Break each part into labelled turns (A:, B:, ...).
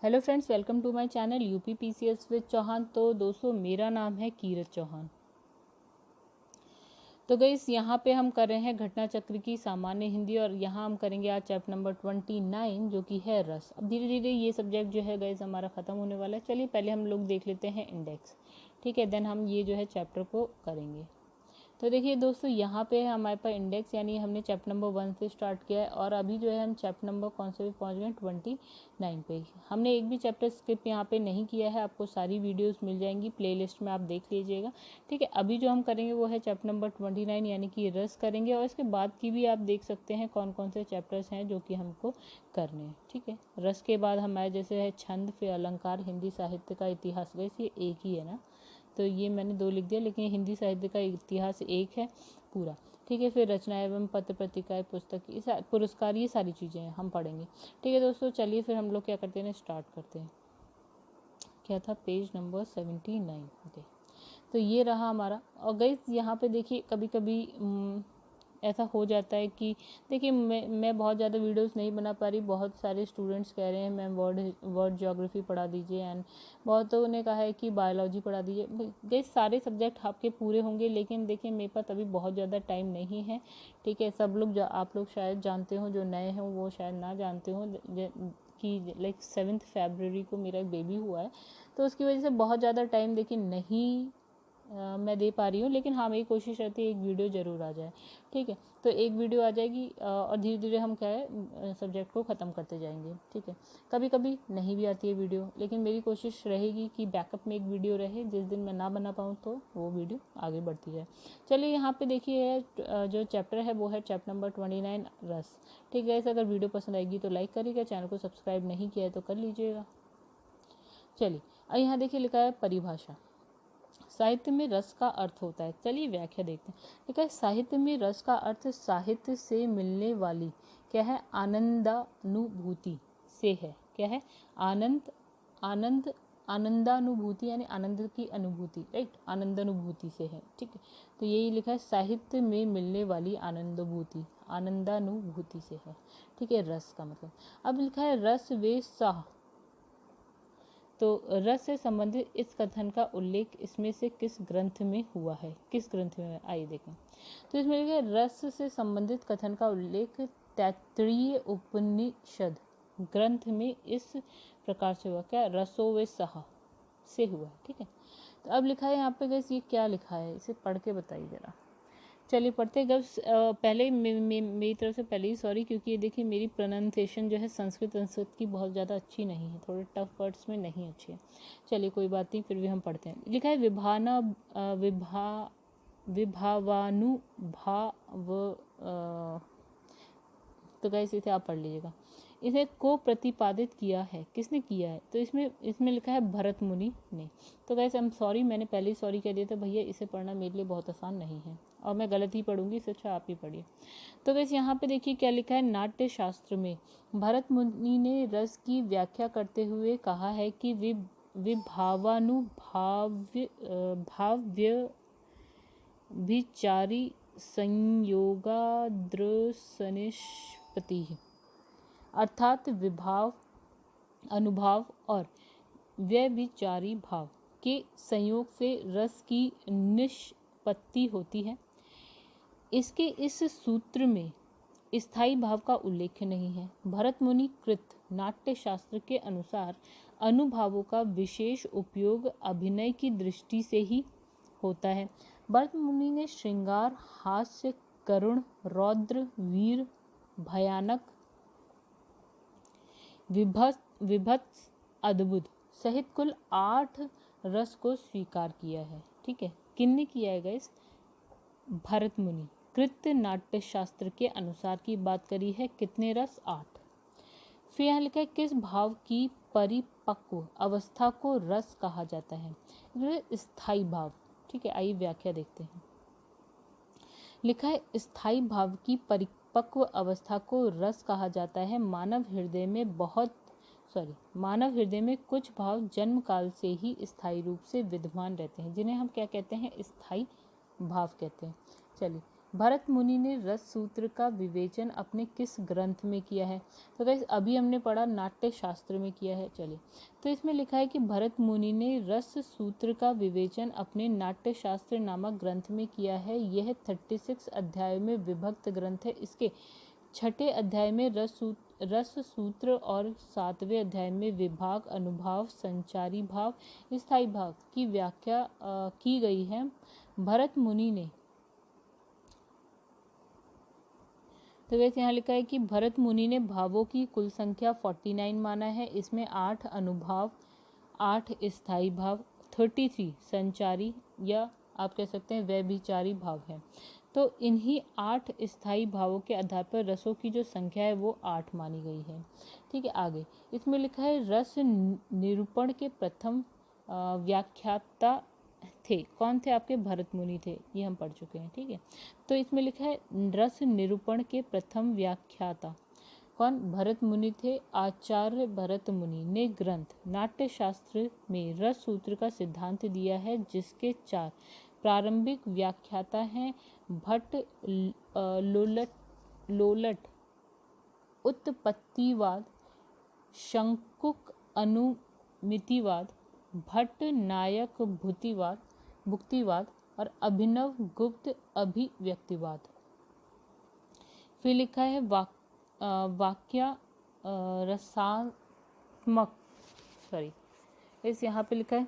A: Hello friends, welcome to my channel UP PCS with Chauhan. तो दोस्तों, मेरा नाम है कीरत चौहान। तो गाइस, यहाँ पे हम कर रहे हैं घटना चक्र की सामान्य हिंदी, और यहाँ हम करेंगे आज चैप्टर नंबर 29 जो कि है रस। अब धीरे धीरे ये सब्जेक्ट जो है गाइस हमारा ख़त्म होने वाला है। चलिए पहले हम लोग देख लेते हैं इंडेक्स, ठीक है, देन हम ये जो है चैप्टर को करेंगे। तो देखिए दोस्तों, यहाँ पे है हमारे पास इंडेक्स, यानी हमने चैप्टर नंबर 1 से स्टार्ट किया है, और अभी जो है हम चैप्टर नंबर कौन से भी पहुँच गए 29 पे। हमने एक भी चैप्टर स्किप यहाँ पे नहीं किया है। आपको सारी वीडियोस मिल जाएंगी, प्लेलिस्ट में आप देख लीजिएगा, ठीक है। अभी जो हम करेंगे वो है चैप्टर नंबर 29 यानी कि रस करेंगे, और इसके बाद की भी आप देख सकते हैं कौन कौन से चैप्टर्स हैं जो कि हमको करने हैं, ठीक है। रस के बाद हमारे जैसे है छंद, फिर अलंकार, हिंदी साहित्य का इतिहास। वैसे ये एक ही है ना, तो ये मैंने 2 लिख दिया, लेकिन हिंदी साहित्य का इतिहास एक है पूरा, ठीक है। फिर रचना एवं पत्र पत्रिकाएं, पुस्तक, पुरस्कार, ये सारी चीज़ें हैं हम पढ़ेंगे, ठीक है दोस्तों। चलिए फिर हम लोग क्या करते हैं, स्टार्ट करते हैं। क्या था, पेज नंबर 79, ओके। तो ये रहा हमारा। और गाइस यहाँ पे देखिए, कभी कभी ऐसा हो जाता है कि देखिए मैं बहुत ज़्यादा वीडियोस नहीं बना पा रही। बहुत सारे स्टूडेंट्स कह रहे हैं मैम वर्ड ज्योग्राफी पढ़ा दीजिए, एंड बहुतों ने कहा है कि बायोलॉजी पढ़ा दीजिए। गाइस सारे सब्जेक्ट आपके पूरे होंगे, लेकिन देखिए मेरे पास अभी बहुत ज़्यादा टाइम नहीं है, ठीक है। सब लोग आप लोग शायद जानते हो, जो नए हैं वो शायद ना जानते हो कि लाइक 7 फरवरी को मेरा एक बेबी हुआ है, तो उसकी वजह से बहुत ज़्यादा टाइम देखिए नहीं मैं दे पा रही हूँ। लेकिन हाँ, मेरी कोशिश रहती है एक वीडियो ज़रूर आ जाए, ठीक है। तो एक वीडियो आ जाएगी, और धीरे धीरे हम क्या है सब्जेक्ट को ख़त्म करते जाएंगे, ठीक है। कभी कभी नहीं भी आती है वीडियो, लेकिन मेरी कोशिश रहेगी कि बैकअप में एक वीडियो रहे। जिस दिन मैं ना बना पाऊँ तो वो वीडियो आगे बढ़ती जाए। चलिए यहाँ पे देखिए जो चैप्टर है वो है चैप्टर नंबर 29 रस, ठीक है। अगर वीडियो पसंद आएगी तो लाइक करिएगा, चैनल को सब्सक्राइब नहीं किया है तो कर लीजिएगा। चलिए, अब यहाँ देखिए लिखा है परिभाषा। साहित्य में रस का अर्थ होता है। चलिए व्याख्या देखते हैं। लिखा है साहित्य में रस का अर्थ साहित्य से मिलने वाली क्या है, आनंदानुभूति से है। क्या है, आनंद आनंदानुभूति, यानी आनंद की अनुभूति, राइट, आनंदानुभूति से है, ठीक है। तो यही लिखा है साहित्य में मिलने वाली आनंदानुभूति से है, ठीक है, रस का मतलब। अब लिखा है रस वे साह। तो रस से संबंधित इस कथन का उल्लेख इसमें से किस ग्रंथ में हुआ है, किस ग्रंथ में, आइए देखें। तो इसमें लिखा है रस से संबंधित कथन का उल्लेख तैत्तिरीय उपनिषद ग्रंथ में इस प्रकार से हुआ। क्या, रसो वे सहा से हुआ, ठीक है। तो अब लिखा है यहाँ पे गाइस, ये क्या लिखा है, इसे पढ़ के बताइए जरा। चलिए पढ़ते हैं। पहले मेरी तरफ से पहले ही सॉरी, क्योंकि ये देखिए मेरी प्रोनाउंसिएशन जो है संस्कृत की बहुत ज़्यादा अच्छी नहीं है, थोड़े टफ वर्ड्स में नहीं अच्छी है। चलिए कोई बात नहीं, फिर भी हम पढ़ते हैं। लिखा है विभावानुभाव। तो गाइस इसे आप पढ़ लीजिएगा। इसे को प्रतिपादित किया है, किसने किया है, तो इसमें लिखा है भरत मुनि ने। तो गाइस आई एम सॉरी, मैंने पहले ही सॉरी कह दिया था भैया, इसे पढ़ना मेरे लिए बहुत आसान नहीं है, और मैं गलत ही पढ़ूंगी, इससे अच्छा आप ही पढ़िए। तो गाइस यहाँ पे देखिए क्या लिखा है, नाट्य शास्त्र में भरत मुनि ने रस की व्याख्या करते हुए कहा है कि भाव्य विचारी संयोगादृशनिष्पत्ति, अर्थात विभाव, अनुभाव और व्यभिचारी भाव के संयोग से रस की निष्पत्ति होती है। इसके इस सूत्र में स्थायी भाव का उल्लेख नहीं है। भरत मुनि कृत नाट्य शास्त्र के अनुसार अनुभावों का विशेष उपयोग अभिनय की दृष्टि से ही होता है। भरत मुनि ने श्रृंगार, हास्य, करुण, रौद्र, वीर, भयानक, विभत्स, अद्भुत सहित कुल 8 रस को स्वीकार किया है, ठीक है। किन्ने किया है गाइस, भरत मुनि। कृत्य नाट्य शास्त्र के अनुसार की बात करी है, कितने रस, 8। फिर यहाँ लिखा है किस भाव की परिपक्व अवस्था को रस कहा जाता है, स्थायी भाव, ठीक है। आइए व्याख्या देखते हैं। लिखा है स्थायी भाव की परिपक्व अवस्था को रस कहा जाता है। मानव हृदय में कुछ भाव जन्म काल से ही स्थायी रूप से विद्यमान रहते हैं, जिन्हें हम क्या कहते हैं, स्थायी भाव कहते हैं। चलिए भरत मुनि ने रस सूत्र का विवेचन अपने किस ग्रंथ में किया है? तो गाइस अभी हमने पढ़ा नाट्य शास्त्र में किया है। चलिए, तो इसमें लिखा है कि भरत मुनि ने रस सूत्र का विवेचन अपने नाट्य शास्त्र नामक ग्रंथ में किया है। यह 36 अध्यायों में विभक्त ग्रंथ है। इसके छठे अध्याय में रस सूत्र और 7वें अध्याय में विभाग, अनुभाव, संचारी भाव, स्थायी भाव की व्याख्या की गई है। भरत मुनि ने, तो वैसे यहाँ लिखा है कि भरत मुनि ने भावों की कुल संख्या 49 माना है। इसमें 8 अनुभाव, 8 स्थायी भाव, 33 संचारी या आप कह सकते हैं व्यभिचारी भाव है। तो इन्हीं 8 स्थायी भावों के आधार पर रसों की जो संख्या है वो 8 मानी गई है। ठीक है, आगे इसमें लिखा है रस निरूपण के प्रथम व्याख्याता थे। कौन थे? आपके भरत मुनि थे, ये हम पढ़ चुके हैं। ठीक है, तो इसमें लिखा है रस निरूपण के प्रथम व्याख्याता कौन? भरत मुनि थे। आचार्य भरत मुनि ने ग्रंथ नाट्य शास्त्र में रस सूत्र का सिद्धांत दिया है, जिसके 4 प्रारंभिक व्याख्याता हैं। भट्ट, लोलट उत्पत्तिवाद, शंकुक अनुमितिवाद, भट्ट नायक भुक्तिवाद और अभिनव गुप्त अभिव्यक्तिवाद। फिर लिखा है वाक्य रसात्मक, इस यहाँ पे लिखा है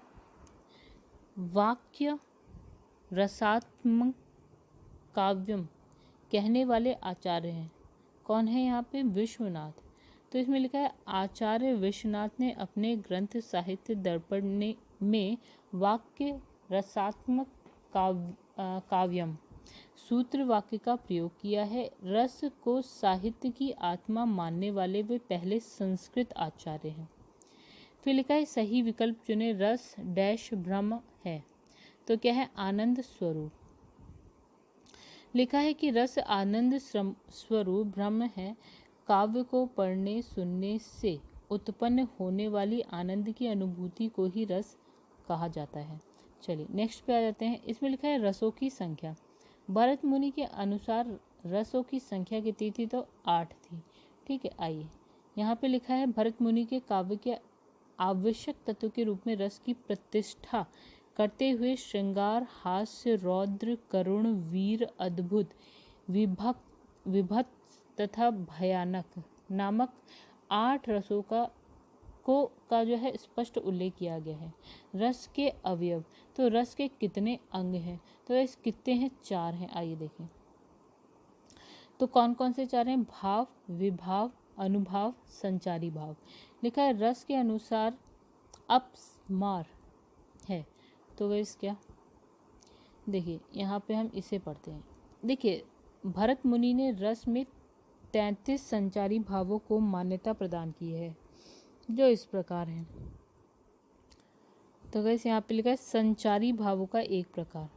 A: वाक्य रसात्मक काव्यम कहने वाले आचार्य हैं। कौन है यहाँ पे? विश्वनाथ। तो इसमें लिखा है आचार्य विश्वनाथ ने अपने ग्रंथ साहित्य दर्पण में वाक्य रसात्मक काव्यम सूत्र वाक्य का प्रयोग किया है। रस को साहित्य की आत्मा मानने वाले वे पहले संस्कृत आचार्य हैं। फिर लिखा है सही विकल्प चुने। रस डैश ब्रह्म है, तो क्या है? आनंद स्वरूप। लिखा है कि रस आनंद स्वरूप ब्रह्म है। काव्य को पढ़ने सुनने से उत्पन्न होने वाली आनंद की अनुभूति को ही रस कहा जाता है। चलिए नेक्स्ट पे आ जाते हैं। इसमें लिखा है रसों की संख्या। भरत मुनि के अनुसार रसों की संख्या कितनी थी? तो 8 थी। ठीक है, आइए यहाँ पे लिखा है भरत मुनि के काव्य के आवश्यक तत्व के रूप में रस की प्रतिष्ठा करते हुए श्रृंगार, हास्य, रौद्र, करुण, वीर, अद्भुत, विभत्स तथा भयानक नामक 8 रसों का जो है स्पष्ट उल्लेख किया गया है। रस के अवयव, तो रस के कितने अंग हैं? तो इस कितने हैं? 4 हैं। आइए देखें तो कौन कौन से 4 हैं? भाव, विभाव, अनुभाव, संचारी भाव। लिखा है रस के अनुसार अपस्मार है। तो वह क्या? देखिए यहाँ पे हम इसे पढ़ते हैं। देखिए भरत मुनि ने रस में 33 संचारी भावों को मान्यता प्रदान की है, जो इस प्रकार हैं। तो गाइस यहाँ पे लिखा है संचारी भावों का एक प्रकार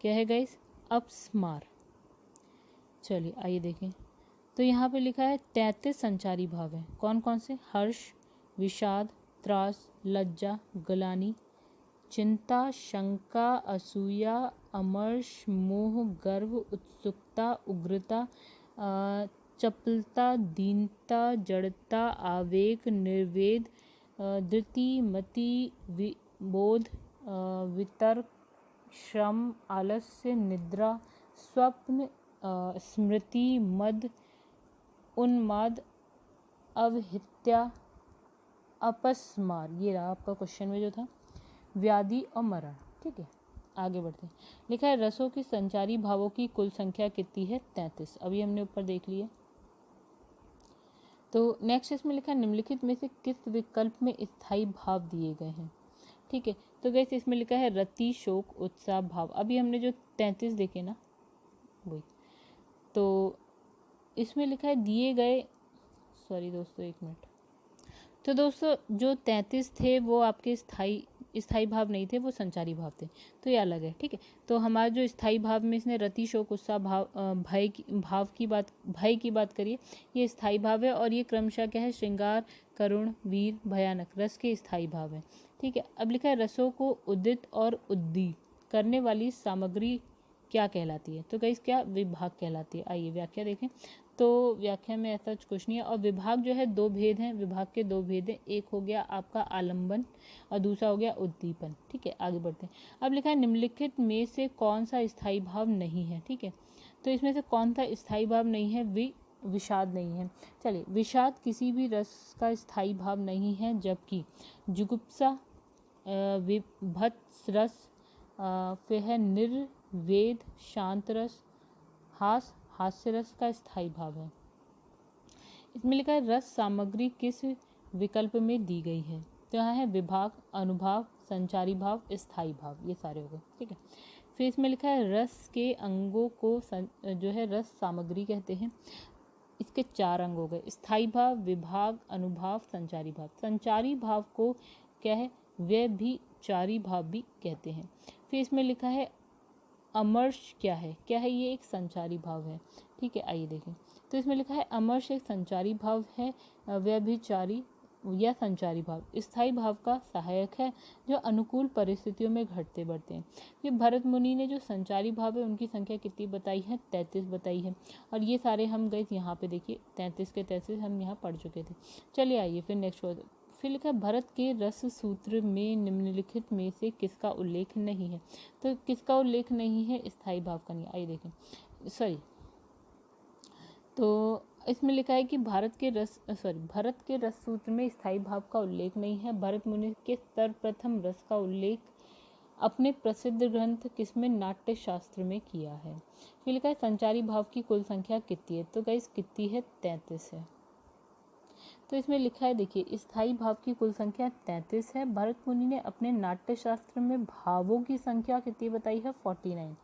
A: क्या है गाइस? अपस्मार। चलिए आइए देखें तो यहाँ पे लिखा है 33 संचारी भाव हैं। कौन कौन से? हर्ष, विषाद, त्रास, लज्जा, ग्लानि, चिंता, शंका, असूया, अमर्ष, मोह, गर्व, उत्सुकता, उग्रता, चपलता, दीनता, जड़ता, आवेग, निर्वेद, धृति, मति, बोध, वितर्क, श्रम, आलस्य, निद्रा, स्वप्न, स्मृति, मद, उन्माद, अवहित्या, अपस्मार। ये रहा आपका क्वेश्चन में जो था, व्याधि और मरण। ठीक है, आगे बढ़ते हैं। लिखा है रसों की संचारी भावों की कुल संख्या कितनी है? 33। अभी हमने ऊपर देख लिया। तो नेक्स्ट इसमें लिखा है निम्नलिखित में से किस विकल्प में स्थायी भाव दिए गए हैं? ठीक है, तो गैस इसमें लिखा है रति, शोक, उत्साह भाव। अभी हमने जो 33 देखे ना वही, तो इसमें लिखा है दिए गए, सॉरी दोस्तों एक मिनट। तो दोस्तों जो 33 थे वो आपके स्थायी भाव नहीं थे, वो संचारी भाव थे, तो ये अलग है। ठीक है, तो हमारा जो स्थायी भाव में इसने रति, शोक, उत्साह भाव, भय की बात करिए, ये स्थायी भाव है। और ये क्रमशः क्या है? श्रृंगार, करुण, वीर, भयानक रस के स्थायी भाव है। ठीक है, अब लिखा है रसों को उदित और उद्दी करने वाली सामग्री क्या कहलाती है? तो गाइस क्या विभाग कहलाती है। आइए व्याख्या देखें। तो व्याख्या में ऐसा कुछ नहीं है। और विभाग जो है दो भेद हैं, विभाग के दो भेद हैं। एक हो गया आपका आलंबन और दूसरा हो गया उद्दीपन। ठीक है, आगे बढ़ते हैं। अब लिखा है निम्नलिखित में से कौन सा स्थायी भाव नहीं है। ठीक है, तो इसमें से कौन सा स्थायी भाव नहीं है? विषाद नहीं है। चलिए, विषाद किसी भी रस का स्थायी भाव नहीं है, जबकि जुगुप्सा, विभत्स रस, फिर है निर्वेद, शांत रस, हास्य रस का स्थायी भाव है। इसमें लिखा है रस सामग्री किस विकल्प में दी गई है। तो यहाँ है विभाग, अनुभाव, संचारी भाव, स्थायी भाव, ये सारे हो गए। ठीक है, फिर इसमें लिखा है रस के अंगों को जो है रस सामग्री कहते हैं। इसके 4 अंग हो गए, स्थायी भाव, विभाग, अनुभाव, संचारी भाव। संचारी भाव को क्या है? व्यभिचारी भाव भी कहते हैं। फिर इसमें लिखा है अमर्ष क्या है? क्या है ये? एक संचारी भाव है। ठीक है, आइए देखें। तो इसमें लिखा है अमर्ष एक संचारी भाव है, व्यभिचारी या संचारी भाव स्थायी भाव का सहायक है, जो अनुकूल परिस्थितियों में घटते बढ़ते हैं। ये भरत मुनि ने जो संचारी भाव है उनकी संख्या कितनी बताई है? 33 बताई है। और ये सारे हम गए यहाँ पे देखिए 33 के 33 हम यहाँ पढ़ चुके थे। चलिए आइए फिर नेक्स्ट। फिर लिखा है भरत के रस सूत्र में निम्नलिखित में से किसका उल्लेख नहीं है। तो किसका उल्लेख नहीं है? स्थायी भाव का नहीं। आइए देखें, तो इसमें लिखा है कि भरत के रस सूत्र में स्थायी भाव का उल्लेख नहीं है। भरत मुनि के सर्वप्रथम रस का उल्लेख अपने प्रसिद्ध ग्रंथ किसमें? नाट्य शास्त्र में किया है। फिर लिखा है संचारी भाव की कुल संख्या कितनी है। तो गाइस कितनी है? 33 है। तो इसमें लिखा है देखिए स्थायी भाव की कुल संख्या 33 है। भरत मुनि ने अपने नाट्य शास्त्र में भावों की संख्या कितनी बताई है? 49,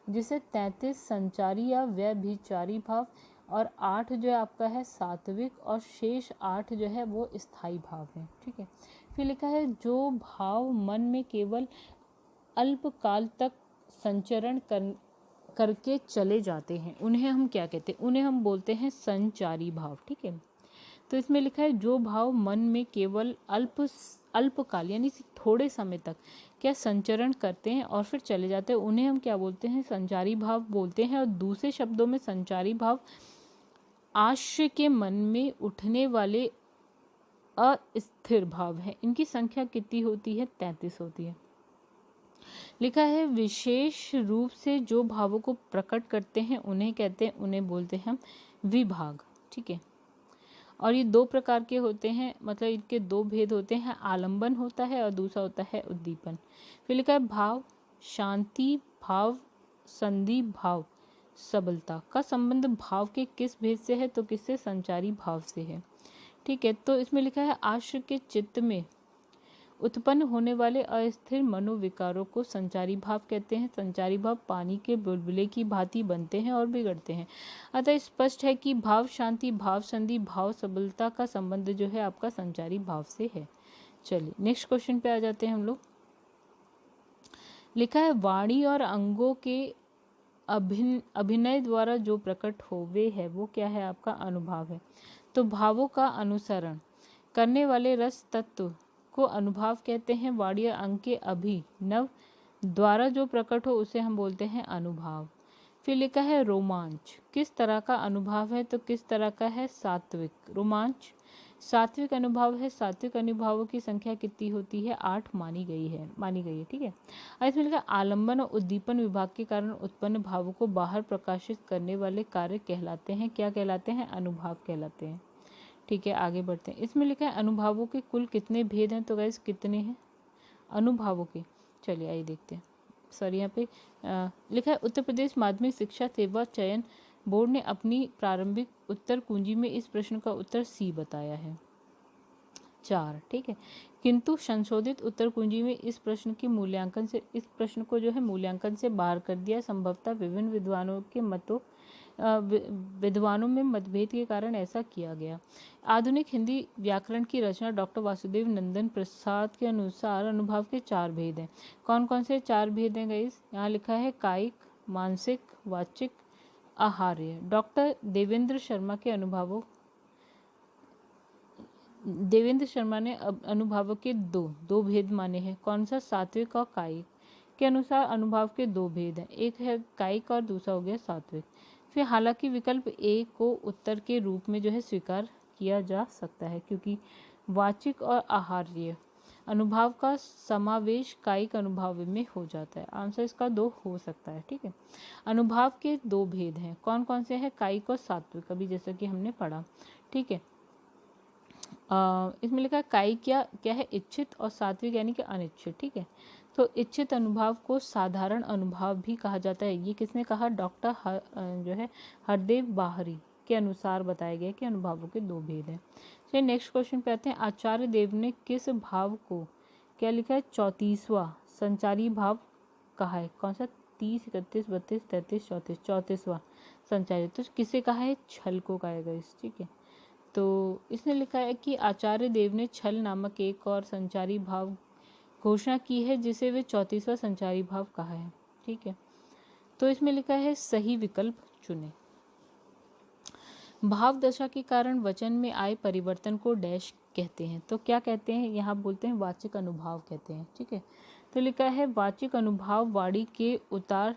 A: जिसे 33 संचारी या व्यभिचारी भाव और 8 जो है आपका है सात्विक और शेष 8 जो है वो स्थायी भाव है। ठीक है, फिर लिखा है जो भाव मन में केवल अल्पकाल तक संचरण करके चले जाते हैं उन्हें हम क्या कहते हैं? उन्हें हम बोलते हैं संचारी भाव। ठीक है, तो इसमें लिखा है जो भाव मन में केवल अल्पकाल यानी थोड़े समय तक क्या संचरण करते हैं और फिर चले जाते हैं उन्हें हम क्या बोलते हैं? संचारी भाव बोलते हैं। और दूसरे शब्दों में संचारी भाव आश्रय के मन में उठने वाले अस्थिर भाव है। इनकी संख्या कितनी होती है? 33 होती है। लिखा है विशेष रूप से जो भावों को प्रकट करते हैं उन्हें कहते हैं, उन्हें बोलते हैं हम विभाग। ठीक है, और ये 2 प्रकार के होते हैं, मतलब इनके 2 भेद होते हैं, आलंबन होता है और दूसरा होता है उद्दीपन। फिर लिखा है भाव, शांति भाव, संधि भाव, सबलता का संबंध भाव के किस भेद से है? तो किससे? संचारी भाव से है। ठीक है, तो इसमें लिखा है आश्रय के चित्त में उत्पन्न होने वाले अस्थिर मनोविकारों को संचारी भाव कहते हैं। संचारी भाव पानी के बुलबुले की भांति बनते हैं और बिगड़ते हैं। अतः स्पष्ट है कि भाव शांति, भाव संधि, भाव सबलता का संबंध जो है आपका संचारी भाव से है। चलिए नेक्स्ट क्वेश्चन पे आ जाते हैं हम लोग। लिखा है वाणी और अंगों के अभिनय द्वारा जो प्रकट होवे है वो क्या है? आपका अनुभाव है। तो भावों का अनुसरण करने वाले रस तत्व को अनुभाव कहते हैं। वाणी और अंग के अभिनव द्वारा जो प्रकट हो उसे हम बोलते हैं अनुभाव। फिर लिखा है रोमांच किस तरह का अनुभाव है? तो किस तरह का है? सात्विक। रोमांच सात्विक अनुभाव है। सात्विक अनुभावों की संख्या कितनी होती है? 8 मानी गई है। ठीक है, इसमें लिखा आलंबन और उद्दीपन विभाग के कारण उत्पन्न भावों को बाहर प्रकाशित करने वाले कार्य कहलाते हैं। क्या कहलाते हैं? अनुभाव कहलाते हैं। ठीक है, आगे बढ़ते हैं। इसमें लिखा है अनुभावों के कुल कितने भेद हैं? तो गाइस कितने हैं अनुभावों के? चलिए आइए देखते हैं। सॉरी, यहाँ पे लिखा है उत्तर प्रदेश माध्यमिक शिक्षा सेवा चयन बोर्ड ने अपनी प्रारंभिक उत्तर कुंजी में इस प्रश्न का उत्तर सी बताया है 4। ठीक है, किंतु संशोधित उत्तर कुंजी में इस प्रश्न को जो है मूल्यांकन से बाहर कर दिया। संभवतः विभिन्न विद्वानों में मतभेद के कारण ऐसा किया गया। आधुनिक हिंदी व्याकरण की रचना डॉक्टर वासुदेव नंदन प्रसाद के अनुसार अनुभाव के 4 भेद हैं। कौन कौन से 4 भेद हैं गाइस? यहाँ लिखा है कायिक, मानसिक, वाचिक, आहार्य। डॉक्टर देवेंद्र शर्मा ने अनुभावों के दो भेद माने हैं। कौन सा? सात्विक और कायिक। के अनुसार अनुभाव के दो भेद हैं, एक है कायिक और दूसरा हो गया सात्विक। फिर हालांकि विकल्प ए को उत्तर के रूप में जो है स्वीकार किया जा सकता है, क्योंकि वाचिक और आहार्य अनुभाव का समावेश कायिक अनुभाव में हो जाता है। आंसर इसका दो हो सकता है। ठीक है, अनुभाव के दो भेद हैं, कौन कौन से हैं? कायिक और सात्विक, अभी जैसा कि हमने पढ़ा। ठीक है, इसमें लिखा है कायिक क्या है? इच्छित, और सात्विक यानी कि अनिच्छित। ठीक है, तो इच्छित अनुभाव को साधारण अनुभाव भी कहा जाता है। ये किसने कहा? डॉक्टर जो है हरदेव बाहरी के अनुसार बताया गया कि अनुभावों के दो भेद हैं। चलिए नेक्स्ट क्वेश्चन पे आते हैं। आचार्य देव ने किस भाव को क्या लिखा है? 34वां संचारी भाव कहा है। कौन सा? 30, 31, 32, 33, 34, 34वां संचारी। तो किसे कहा है? छल को कहा है। ठीक है, तो इसने लिखा है कि आचार्य देव ने छल नामक एक और संचारी भाव घोषणा की है, जिसे वे 34वां संचारी भाव कहा है। ठीक है, तो इसमें लिखा है सही विकल्प चुने। भाव दशा के कारण वचन में आए परिवर्तन को डैश कहते हैं। तो क्या कहते हैं? यहाँ बोलते हैं वाचिक अनुभाव कहते हैं। ठीक है, तो लिखा है वाचिक अनुभाव वाणी के उतार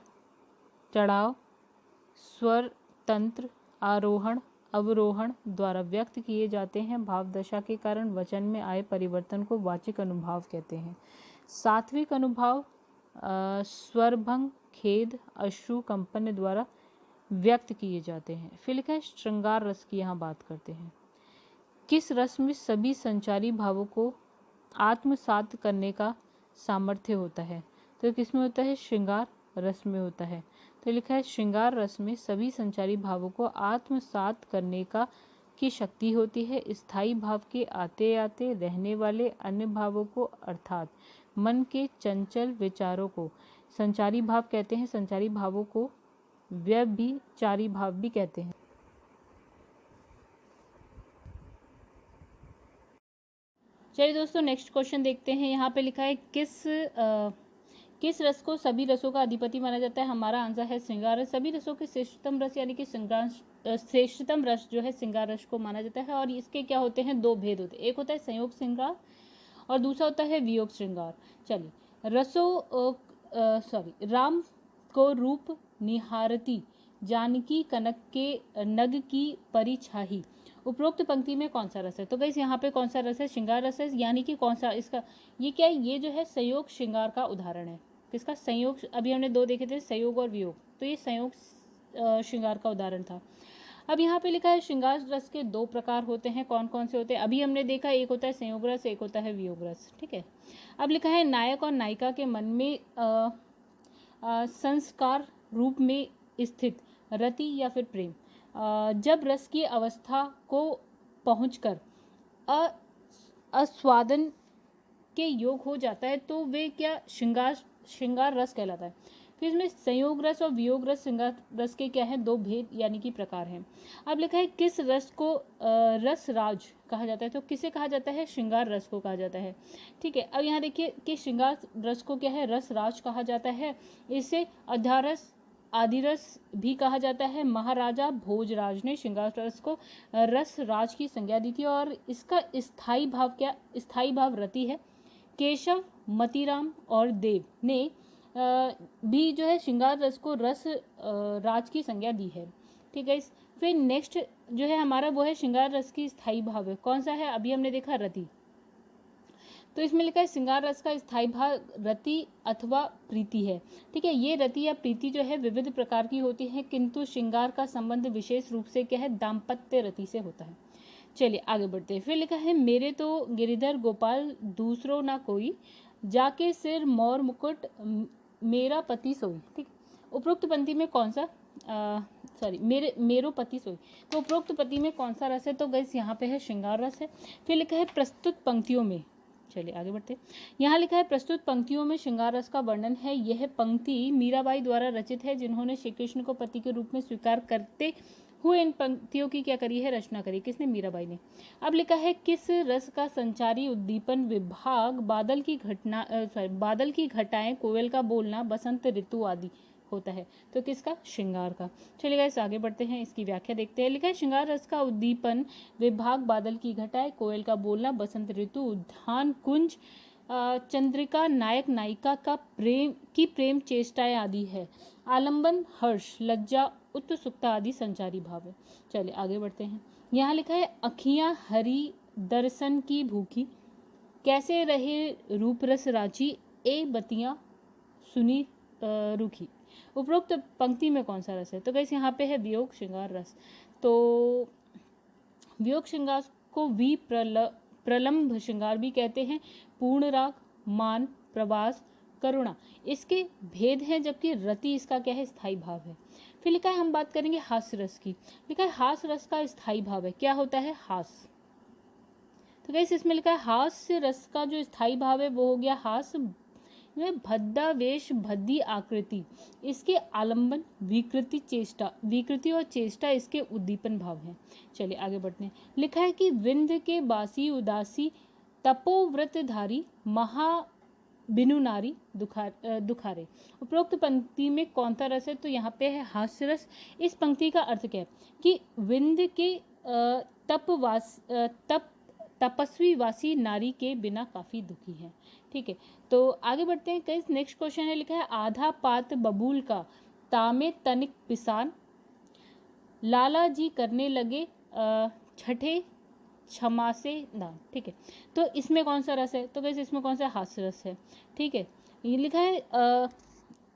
A: चढ़ाव, स्वर तंत्र, आरोहण अवरोहण द्वारा व्यक्त किए जाते हैं। भाव दशा के कारण वचन में आए परिवर्तन को वाचिक अनुभाव कहते हैं। सात्विक अनुभाव स्वरभंग, खेद, अश्रु कंपन द्वारा व्यक्त किए जाते हैं। फिर लिखा है श्रृंगार रस की यहाँ बात करते हैं। किस रस में सभी संचारी भावों को आत्मसात करने का सामर्थ्य होता है? तो किस में होता है? श्रृंगार रस में होता है। तो लिखा है श्रृंगार रस में सभी संचारी भावों को आत्मसात करने की शक्ति होती है। स्थायी भाव के आते आते रहने वाले अन्य भावों को अर्थात मन के चंचल विचारों को संचारी भाव कहते हैं। संचारी भावों को व्यभिचारी भाव भी कहते हैं। चलिए दोस्तों नेक्स्ट क्वेश्चन देखते हैं। यहाँ पे लिखा है किस रस को सभी रसों का अधिपति माना जाता है? हमारा आंसर है श्रृंगार रस। सभी रसों के श्रेष्ठतम रस यानी कि श्रेष्ठतम रस जो है श्रृंगार रस को माना जाता है। और इसके क्या होते हैं? दो भेद होते हैं, एक होता है संयोग श्रृंगार और दूसरा होता है वियोग श्रृंगार। चलिए राम को रूप निहारती जानकी कनक के नग की परिछाही। उपरोक्त पंक्ति में कौन सा रस है? तो गाइस यहाँ पे कौन सा रस है? श्रृंगार रस है, यानी कि कौन सा इसका ये क्या है? ये जो है संयोग श्रृंगार का उदाहरण है। किसका? संयोग। अभी हमने दो देखे थे, संयोग और वियोग, तो ये संयोग श्रृंगार का उदाहरण था। अब यहाँ पे लिखा है श्रृंगार रस के दो प्रकार होते हैं। कौन कौन से होते हैं? अभी हमने देखा, एक होता है संयोग रस, एक होता है वियोग रस। ठीक है, अब लिखा है नायक और नायिका के मन में संस्कार रूप में स्थित रति या फिर प्रेम जब रस की अवस्था को पहुंचकर आस्वादन के योग हो जाता है तो वे क्या? श्रृंगार रस कहलाता है। फिर इसमें संयोग रस और वियोग रस श्रृंगार रस के क्या है? दो भेद यानी कि प्रकार हैं। अब लिखा है किस रस को रस राज कहा जाता है? तो किसे कहा जाता है? श्रृंगार रस को कहा जाता है। ठीक है, अब यहाँ देखिए कि श्रृंगार रस को क्या है? रस राज कहा जाता है। इसे अध्यारस आदिरस भी कहा जाता है। महाराजा भोजराज ने श्रृंगार रस को रस राज की संज्ञा दी थी और इसका स्थायी भाव क्या? स्थायी भाव रति है। केशव, मतीराम और देव ने भी जो है श्रृंगार रस को रस राज की संज्ञा दी है। ठीक है, फिर नेक्स्ट जो है हमारा वो है श्रृंगार रस की स्थायी भाव है। कौन सा है? अभी हमने देखा रति, तो इसमें लिखा है श्रृंगार रस का स्थायी भाव रति अथवा प्रीति है। ठीक है, ये रति या प्रीति जो है विविध प्रकार की होती है, किंतु श्रृंगार का संबंध विशेष रूप से क्या है? दाम्पत्य रति से होता है। चलिए आगे बढ़ते हैं। फिर लिखा है मेरे तो गिरिधर गोपाल दूसरो ना कोई, जाके सिर मोर मुकुट मेरा पति सोई। ठीक, उपरोक्त पंक्ति में कौन सा मेरो पति सोई, तो उपरोक्त पंक्ति में कौन सा रस है? तो गाइस यहाँ पे है श्रृंगार रस है। फिर लिखा है प्रस्तुत पंक्तियों में, चलिए आगे बढ़ते हैं। यहाँ लिखा है प्रस्तुत पंक्तियों में श्रृंगार रस का वर्णन है। यह पंक्ति मीराबाई द्वारा रचित है, जिन्होंने श्री कृष्ण को पति के रूप में स्वीकार करते हुए इन पंक्तियों की क्या करी है? रचना करी। किसने? मीराबाई ने। अब लिखा है किस रस का संचारी उद्दीपन विभाग बादल की घटाएं, कोयल का बोलना, बसंत ऋतु आदि होता है? तो किसका? श्रृंगार का। चलिए गाइस आगे बढ़ते हैं, इसकी व्याख्या देखते हैं। लिखा है श्रृंगार रस का उद्दीपन विभाग बादल की घटाएं, कोयल का बोलना, बसंत ऋतु, उद्यान कुंज चंद्रिका नायक नायिका का प्रेम चेष्टाएं आदि है। आलंबन हर्ष, लज्जा, उत्सुकता आदि संचारी भाव है। चलिए आगे बढ़ते हैं। यहाँ लिखा है अखियां हरी दर्शन की भूखी, कैसे रहे रूप रस राची, ए बतियां सुनी रूखी। उपरोक्त पंक्ति में कौन सा रस है? तो गाइस यहाँ पे है वियोग श्रृंगार रस। तो वियोग श्रृंगार को प्रलंब श्रृंगार भी कहते हैं। पूर्ण राग, मान, प्रवास, करुणा इसके भेद हैं, जबकि रति इसका क्या है? स्थाई भाव है। फिर लिखा है हम बात करेंगे हास्य रस की। लिखा है हास्य रस का स्थाई भाव है। क्या होता है? हास्य। तो गाइस इसमें लिखा है हास्य रस का जो स्थाई भाव है वो हो गया हास्य में भद्दा वेश, भद्दी आकृति, इसके आलंबन, विकृति, चेष्टा, विकृति और चेष्टा इसके उद्दीपन भाव हैं। चलिए आगे बढ़ते हैं। लिखा है कि विंध्य के बासी उदासी, तपोव्रतधारी, महा बिनु नारी दुखारे। उपरोक्त पंक्ति में कौन सा रस है? तो यहाँ पे है हास्य रस। इस पंक्ति का अर्थ क्या है कि विंध्य के तपस्वी वासी नारी के बिना काफी दुखी है। ठीक है, तो आगे बढ़ते हैं। कई नेक्स्ट क्वेश्चन है, लिखा है आधा पात बबूल का, तामे तनिक पिसान, लाला जी करने लगे छठे क्षमा से दान। ठीक है, तो इसमें कौन सा रस है? तो गाइस इसमें कौन सा हास्य रस है। ठीक है, ये लिखा है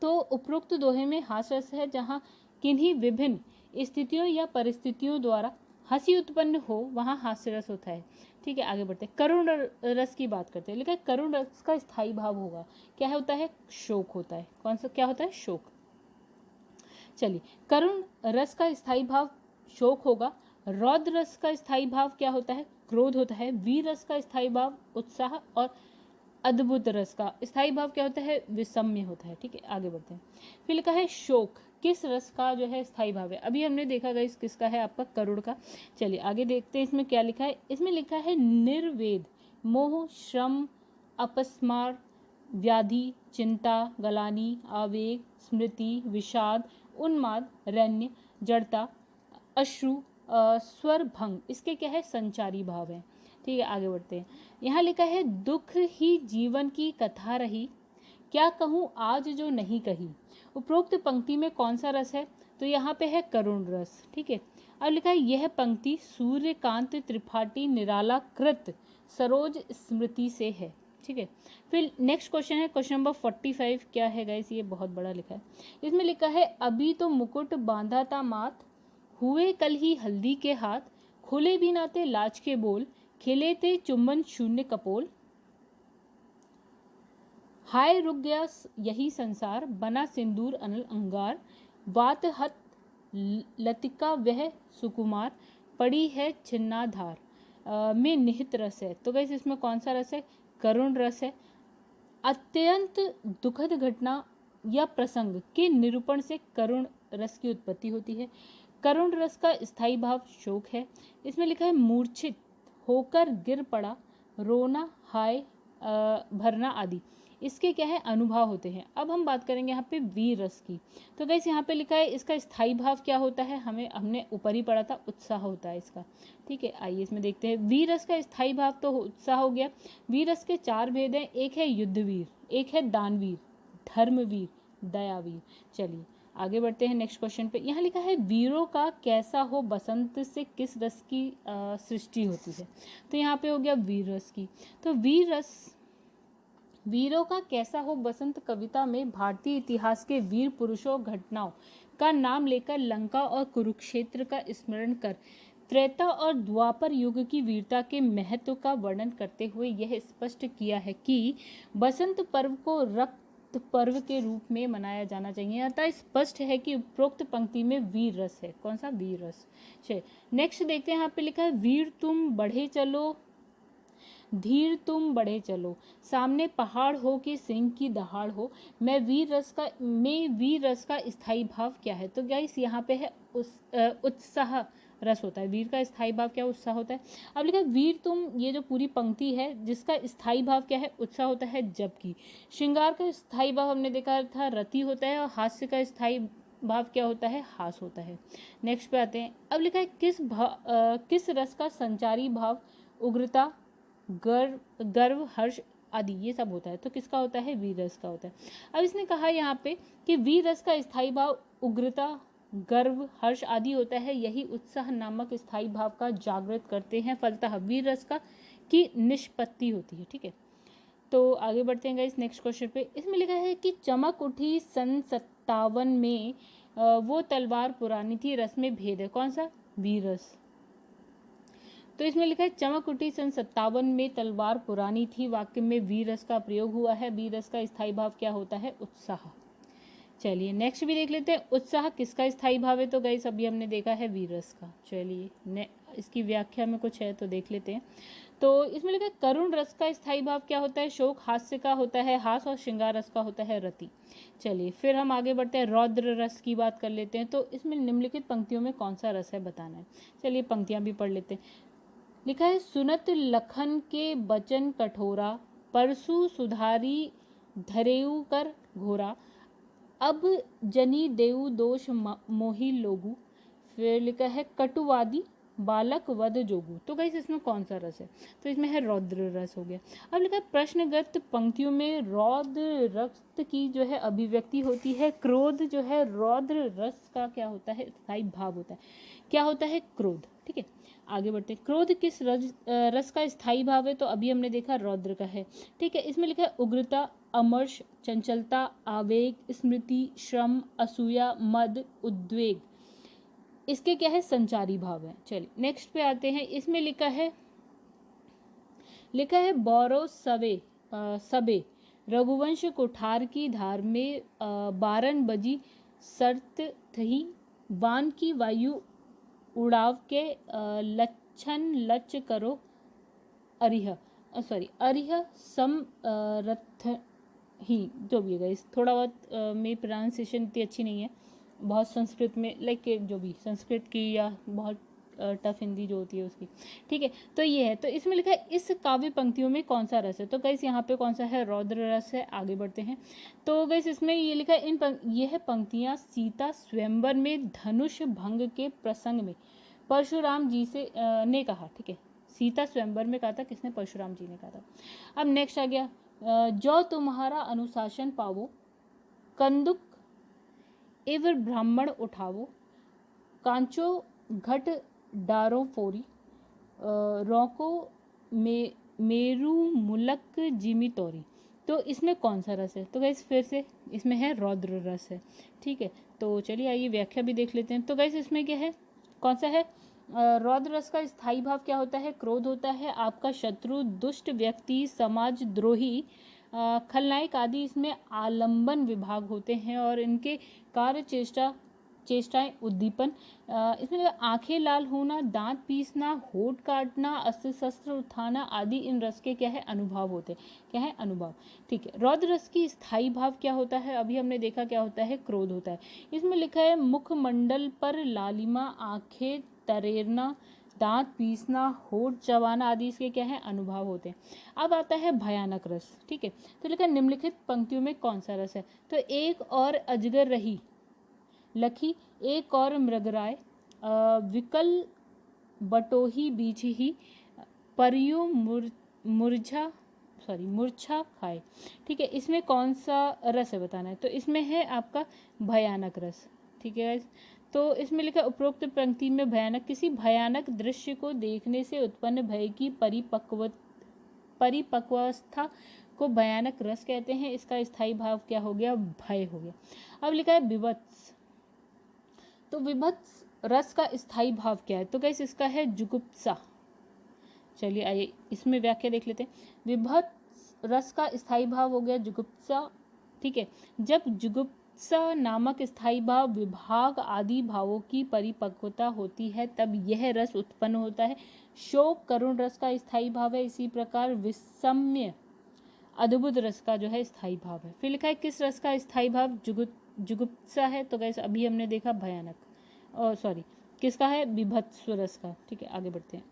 A: तो उपरोक्त दोहे में हास्य रस है, जहाँ किन्हीं विभिन्न स्थितियों या परिस्थितियों द्वारा हंसी उत्पन्न हो वहाँ हास्य रस होता है। ठीक है, आगे बढ़ते हैं। करुण रस की बात करते हैं। लिखा है करुण रस का स्थायी भाव होगा, क्या होता है? शोक होता है। कौन सा क्या होता है? शोक। चलिए, करुण रस का स्थायी भाव शोक होगा। रौद्र रस का स्थायी भाव क्या होता है? क्रोध होता है। वीर रस का स्थायी भाव उत्साह, और अद्भुत रस का स्थायी भाव क्या होता है? विषम्य होता है। ठीक है, आगे बढ़ते हैं। फिर लिखा है शोक किस रस का जो है स्थायी भाव है? अभी हमने देखा गाइस किसका है? आपका करुण का। चलिए आगे देखते हैं इसमें क्या लिखा है। इसमें लिखा है निर्वेद, मोह, श्रम, अपस्मार, व्याधि, चिंता, गलानी, आवेग, स्मृति, विषाद, उन्माद, रैन्य, जड़ता, अश्रु, स्वर भंग, इसके क्या है? संचारी भाव है। ठीक है, आगे बढ़ते हैं। यहाँ लिखा है दुख ही जीवन की कथा रही, क्या कहूँ आज जो नहीं कही। उपरोक्त पंक्ति में कौन सा रस है? तो यहाँ पे है करुण रस। ठीक है, अब लिखा है यह पंक्ति सूर्यकांत त्रिपाठी निराला कृत सरोज स्मृति से है। ठीक है, फिर नेक्स्ट क्वेश्चन है क्वेश्चन नंबर 45। क्या है गाइस? ये बहुत बड़ा लिखा है। इसमें लिखा है अभी तो मुकुट बांधा था माथ, हुए कल ही हल्दी के हाथ, खुले भी ना थे लाज के बोल, खिले थे चुम्बन शून्य कपोल, हाय रुक गया यही संसार, बना सिंदूर अनल अंगार, वात हत लतिका वह सुकुमार, पड़ी है छिन्नाधार में निहित रस है। तो गाइस इसमें कौन सा रस है? करुण रस है। अत्यंत दुखद घटना या प्रसंग के निरूपण से करुण रस की उत्पत्ति होती है। करुण रस का स्थायी भाव शोक है। इसमें लिखा है मूर्छित होकर गिर पड़ा, रोना, हाय भरना आदि इसके क्या है? अनुभव होते हैं। अब हम बात करेंगे यहाँ पे वीर रस की। तो गाइस यहाँ पे लिखा है इसका स्थायी भाव क्या होता है? हमने ऊपर ही पढ़ा था, उत्साह होता है इसका। ठीक है, आइए इसमें देखते हैं। वीर रस का स्थायी भाव तो उत्साह हो गया। वीर रस के 4 भेद हैं, एक है युद्धवीर, एक है दानवीर, धर्मवीर, दयावीर। चलिए आगे बढ़ते हैं नेक्स्ट क्वेश्चन पे। यहाँ लिखा है वीरों का कैसा हो बसंत से किस रस की सृष्टि होती है। तो यहाँ पे हो गया वीर रस की। तो वीर रस, वीरों का कैसा हो बसंत कविता में भारतीय इतिहास के वीर पुरुषों घटनाओं का नाम लेकर लंका और कुरुक्षेत्र का स्मरण कर त्रेता और द्वापर युग की वीरता के महत्व का वर्णन करते हुए यह स्पष्ट किया है कि बसंत पर्व को रक्त पर्व के रूप में मनाया जाना चाहिए। अतः स्पष्ट है कि उपरोक्त पंक्ति में वीर रस है। कौन सा? वीर रस। चलिए नेक्स्ट देखते हैं। यहाँ पे लिखा है वीर तुम बढ़े चलो, धीर तुम बढ़े चलो, सामने पहाड़ हो कि सिंह की दहाड़ हो, मैं वीर रस का स्थायी भाव क्या है? तो गाइस यहाँ पे है उत्साह रस होता है। वीर का स्थायी भाव क्या? उत्साह होता है। अब लिखा है वीर तुम, ये जो पूरी पंक्ति है जिसका स्थायी भाव क्या है? उत्साह होता है। जबकि श्रृंगार का स्थायी भाव हमने देखा था रति होता है, और हास्य का स्थायी भाव क्या होता है? हास होता है। नेक्स्ट पे आते हैं। अब लिखा है किस रस का संचारी भाव उग्रता, गर्व, हर्ष आदि ये सब होता है, तो किसका होता है, वीर रस का होता है। अब इसने कहा यहाँ पे कि वीर रस का स्थायी भाव उग्रता, गर्व, हर्ष आदि होता है, यही उत्साह नामक स्थायी भाव का जागृत करते हैं, फलतः वीर रस का की निष्पत्ति होती है। ठीक है, तो आगे बढ़ते हैं गाइस नेक्स्ट क्वेश्चन पे। इसमें लिखा है कि चमक उठी सन 57 में वो तलवार पुरानी थी, रस में भेद है, कौन सा, वीर रस। तो इसमें लिखा है चमक उठी सन 57 में तलवार पुरानी थी, वाक्य में वीर रस का प्रयोग हुआ है। वीर रस का स्थायी भाव क्या होता है, उत्साह। चलिए नेक्स्ट भी देख लेते हैं, उत्साह किसका स्थायी भाव है, तो गाइस अभी हमने देखा है वीर रस का। चलिए इसकी व्याख्या में कुछ है तो देख लेते हैं। तो इसमें लिखा है करुण रस का स्थायी भाव क्या होता है, शोक, हास्य का होता है हास, और श्रृंगार रस का होता है रति। चलिए फिर हम आगे बढ़ते हैं, रौद्र रस की बात कर लेते हैं। तो इसमें निम्नलिखित पंक्तियों में कौन सा रस है बताना है। चलिए पंक्तियां भी पढ़ लेते हैं। लिखा है सुनत लखन के बचन कठोरा, परसु सुधारी धरेऊ कर घोरा, अब जनी देऊ दोष मोही लोगू। फिर लिखा है कटुवादी बालक वध जोगू। तो गाइस इसमें कौन सा रस है, तो इसमें है रौद्र रस हो गया। अब लिखा है प्रश्नगत पंक्तियों में रौद्र रस की जो है अभिव्यक्ति होती है, क्रोध जो है रौद्र रस का क्या होता है, स्थायी भाव होता है, क्या होता है, क्रोध। ठीक है, आगे बढ़ते हैं, क्रोध किस रस का स्थायी भाव है, तो अभी हमने देखा रौद्र का है। ठीक है, इसमें लिखा है उग्रता, अमर्ष, चंचलता, आवेग, स्मृति, श्रम, असूया, मद, उद्वेग, इसके क्या है, संचारी भाव है। चलिए नेक्स्ट पे आते हैं। इसमें लिखा है बौरव सबे रघुवंश कुठार की धार में 12 बजी शर्त थी, वान की वायु उड़ाव के लक्षण लच करो अरिह सम रथ ही, जो भी है इस थोड़ा बहुत मेरी प्रोनाउंसिएशन इतनी अच्छी नहीं है, बहुत संस्कृत में लाइक जो भी संस्कृत की या बहुत टफ हिंदी जो होती है उसकी। ठीक है, तो ये है, तो इसमें लिखा है इस काव्य पंक्तियों में कौन सा रस है, तो गाइस यहाँ पे कौन सा है, रौद्र रस है। आगे बढ़ते हैं, तो गाइस इसमें ये लिखा है ये है पंक्तियाँ सीता स्वयंवर में धनुष भंग के प्रसंग में परशुराम जी से ने कहा। ठीक है, सीता स्वयंवर में कहा था, किसने, परशुराम जी ने कहा था। अब नेक्स्ट आ गया, जो तुम्हारा अनुशासन पावो, कंदुक एवं ब्राह्मण उठावो, कांचो घट डारो फोरी, रोको मेरू मुलक जिमी तोरी। तो इसमें कौन सा रस है, तो गाइस फिर से इसमें है रौद्र रस है। ठीक है, तो चलिए आइए व्याख्या भी देख लेते हैं। तो गाइस इसमें क्या है, कौन सा है, रौद्र रस का स्थायी भाव क्या होता है, क्रोध होता है, आपका शत्रु, दुष्ट व्यक्ति, समाज द्रोही, खलनायक आदि इसमें आलंबन विभाग होते हैं, और इनके कार्य चेष्टाएं उद्दीपन, इसमें आंखें लाल होना, दांत पीसना, होठ काटना, अस्त्र शस्त्र उठाना आदि इन रस के क्या है, अनुभव होते हैं, क्या है, अनुभव। ठीक है, रौद्र रस की स्थायी भाव क्या होता है, अभी हमने देखा क्या होता है, क्रोध होता है। इसमें लिखा है मुखमंडल पर लालिमा, आंखें तरेरना, दांत पीसना, होठ चबाना आदि इसके क्या है, अनुभव होते हैं। अब आता है भयानक रस। ठीक है, तो लिखा निम्नलिखित पंक्तियों में कौन सा रस है, तो एक और अजगर रही लखी, एक और मृगराय, विकल बटोही बीच ही, परियो मूर्छा खाए। ठीक है, इसमें कौन सा रस है बताना है, तो इसमें है आपका भयानक रस। ठीक है, तो इसमें लिखा उपरोक्त पंक्ति में भयानक, किसी भयानक दृश्य को देखने से उत्पन्न भय की परिपक्वावस्था को भयानक रस कहते हैं। इसका स्थायी भाव क्या हो गया, भय हो गया। अब लिखा है विभत्स, तो विभत्स रस का स्थायी भाव क्या है, तो गाइस इसका है जुगुप्सा। चलिए आइए इसमें व्याख्या देख लेते हैं। विभत्स रस का स्थायी भाव हो गया जुगुप्सा। ठीक है, जब जुगुप्सा नामक स्थायी भाव विभाग आदि भावों की परिपक्वता होती है तब यह रस उत्पन्न होता है। शोक करुण रस का स्थायी भाव है, इसी प्रकार विषम्य अद्भुत रस का जो है स्थायी भाव है। फिर लिखा है किस रस का स्थायी भाव, जुगुप्सा है, तो गाइस अभी हमने देखा भयानक, और किसका है, विभत्स रस का। ठीक है, आगे बढ़ते हैं,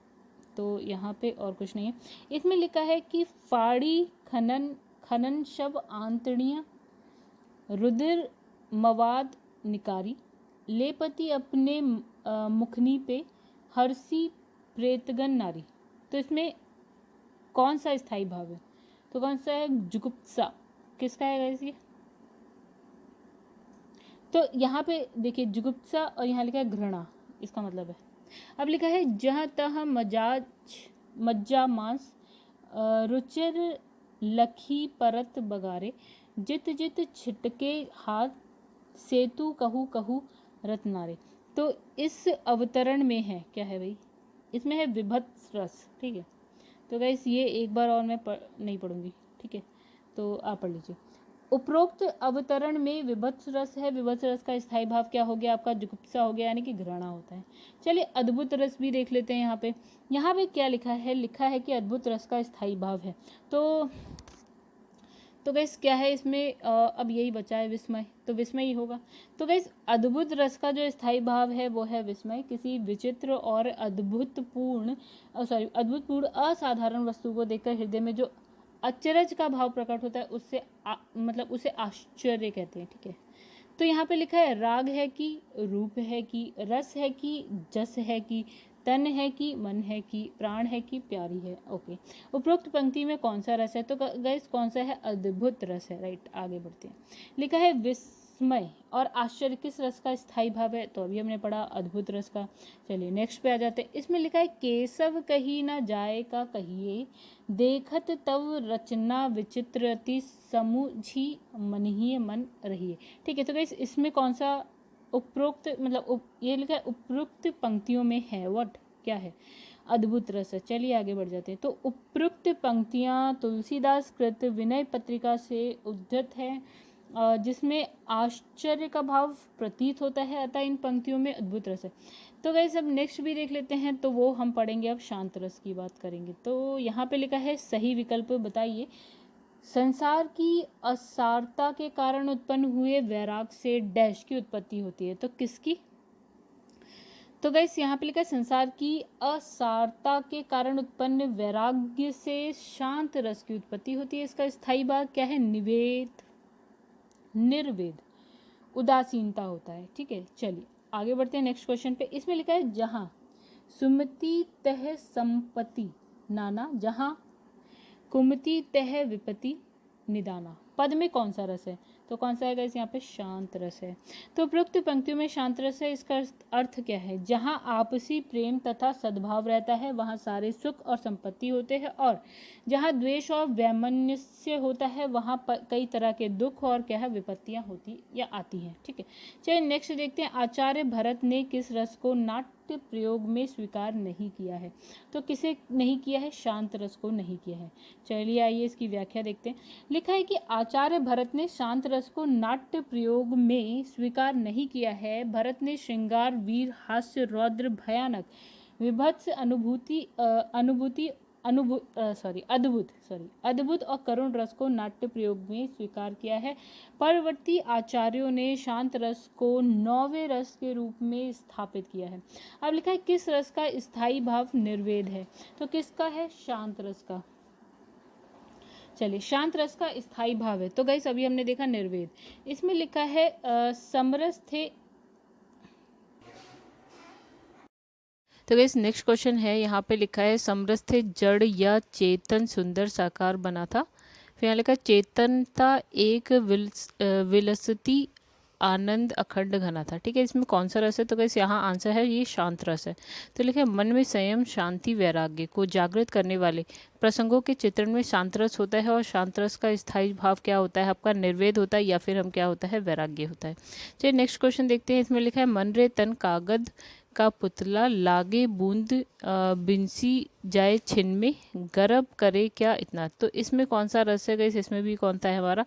A: तो यहाँ पे और कुछ नहीं है। इसमें लिखा है कि फाड़ी खनन शव आंतड़ियाँ, रुधिर मवाद निकारी, लेपति अपने मुखनी पे, हर्षी प्रेतगन नारी। तो इसमें कौन सा स्थायी भाव है, तो कौन सा है, जुगुप्सा, किसका है गाइस ये? तो यहाँ पे देखिए जुगुप्सा और यहाँ लिखा है घृणा, इसका मतलब है। अब लिखा है जहाँ तह मज्जा मांस रुचिर लखी परत बगारे, जित जित छिटके हाथ सेतु कहू कहू रत्नारे। तो इस अवतरण में है क्या है भाई, इसमें है विभत्स रस, ठीक है। तो गाइस ये एक बार और मैं नहीं पढ़ूंगी, ठीक है, तो आप पढ़ लीजिए। उपरोक्त अवतरण में विभत्स रस है, विभत्स रस का स्थायी भाव क्या हो गया आपका, जुगुप्सा हो गया, यानी कि घृणा होता है। चलिए अद्भुत रस भी देख लेते हैं। यहाँ पे क्या लिखा है, लिखा है कि अद्भुत रस का स्थायी भाव है। तो गैस क्या है इसमें, अब यही बचा है विस्मय, तो विस्मय ही होगा। तो गैस अद्भुत रस का जो स्थायी भाव है वो है विस्मय, किसी विचित्र और अद्भुतपूर्ण असाधारण वस्तु को देखकर हृदय में जो अचरज का भाव प्रकट होता है उससे मतलब उसे आश्चर्य कहते हैं, ठीक है। तो यहाँ पे लिखा है राग है कि रूप है कि रस है कि जस है कि तन है कि मन है कि प्राण है कि प्यारी है। ओके, उपरोक्त पंक्ति में कौन सा रस है, तो गाइस कौन सा है, अद्भुत रस है, राइट। आगे बढ़ते हैं। लिखा है विस्मय और आश्चर्य किस रस का स्थायी भाव है, तो अभी हमने पढ़ा अद्भुत रस का। चलिए नेक्स्ट पे आ जाते हैं। इसमें लिखा है केशव कही ना जाए का कहिए, देखत तव रचना विचित्रति समुझी मनहिए मन रहिए, ठीक है। तो गाइस इसमें कौन सा उपरोक्त मतलब ये लिखा है उपरोक्त पंक्तियों में है व्हाट, क्या है, अद्भुत रस है। चलिए आगे बढ़ जाते हैं। तो उपरोक्त पंक्तियां तुलसीदास कृत विनय पत्रिका से उद्धृत है, जिसमें आश्चर्य का भाव प्रतीत होता है, अतः इन पंक्तियों में अद्भुत रस है। तो गाइस अब नेक्स्ट भी देख लेते हैं, तो वो हम पढ़ेंगे, अब शांत रस की बात करेंगे। तो यहाँ पे लिखा है सही विकल्प बताइए। संसार की असारता के कारण उत्पन्न हुए वैराग से डैश की उत्पत्ति होती है, तो किसकी, तो गाइस यहाँ पे लिखा है संसार की असारता के कारण उत्पन्न वैराग्य से शांत रस की उत्पत्ति होती है। इसका स्थायी भाग क्या है, निर्वेद उदासीनता होता है, ठीक है। चलिए आगे बढ़ते हैं नेक्स्ट क्वेश्चन पे। इसमें लिखा है जहां सुमति तह संपत्ति नाना, जहां कुमति तह विपत्ति निदाना, पद में कौन सा रस है, तो कौन सा है गाइस, यहाँ पे शांत रस है। तो उपरोक्त पंक्तियों में शांत रस है, इसका अर्थ क्या है, जहाँ आपसी प्रेम तथा सद्भाव रहता है वहाँ सारे सुख और संपत्ति होते हैं, और जहाँ द्वेष और वैमनस्य होता है वहाँ कई तरह के दुख और क्या है विपत्तियाँ होती या आती हैं, ठीक है। चलिए नेक्स्ट देखते हैं। आचार्य भरत ने किस रस को नाट्य प्रयोग में स्वीकार नहीं किया है, तो किसे नहीं किया है, शांत रस को नहीं किया है। चलिए आइए इसकी व्याख्या देखते हैं। लिखा है कि आचार्य भरत ने शांत रस को नाट्य प्रयोग में स्वीकार नहीं किया है। भरत ने श्रृंगार, वीर, हास्य, रौद्र, भयानक, विभत्स अद्भुत और करुण रस को नाट्य प्रयोग में स्वीकार किया है। परवर्ती आचार्यों ने शांत रस को नौवें रस के रूप में स्थापित किया है। अब लिखा है किस रस का स्थायी भाव निर्वेद है, तो किसका है, शांत रस का। चलिए शांत रस का स्थायी भाव है, तो गाइस अभी हमने देखा निर्वेद। इसमें लिखा है समरस थे। तो गाइस नेक्स्ट क्वेश्चन है, यहाँ पे लिखा है समरस थे जड़ या चेतन सुंदर साकार बना था। फिर यहाँ लिखा चेतनता एक विलसती आनंद अखंड घना था, ठीक है। इसमें कौन सा रस है, तो गाइस यहाँ आंसर है ये शांत रस है। तो लिखा है मन में संयम, शांति, वैराग्य को जागृत करने वाले प्रसंगों के चित्रण में शांत रस होता है, और शांत रस का स्थायी भाव क्या होता है आपका, निर्वेद होता है, या फिर हम क्या होता है, वैराग्य होता है। चलिए नेक्स्ट क्वेश्चन देखते हैं। इसमें लिखा है मन रे तन कागद का पुतला, लागे बूंद बिंसी जाए छिन में, गर्भ करे क्या इतना। तो इसमें कौन सा रस है गाइस, इसमें भी कौन सा है हमारा,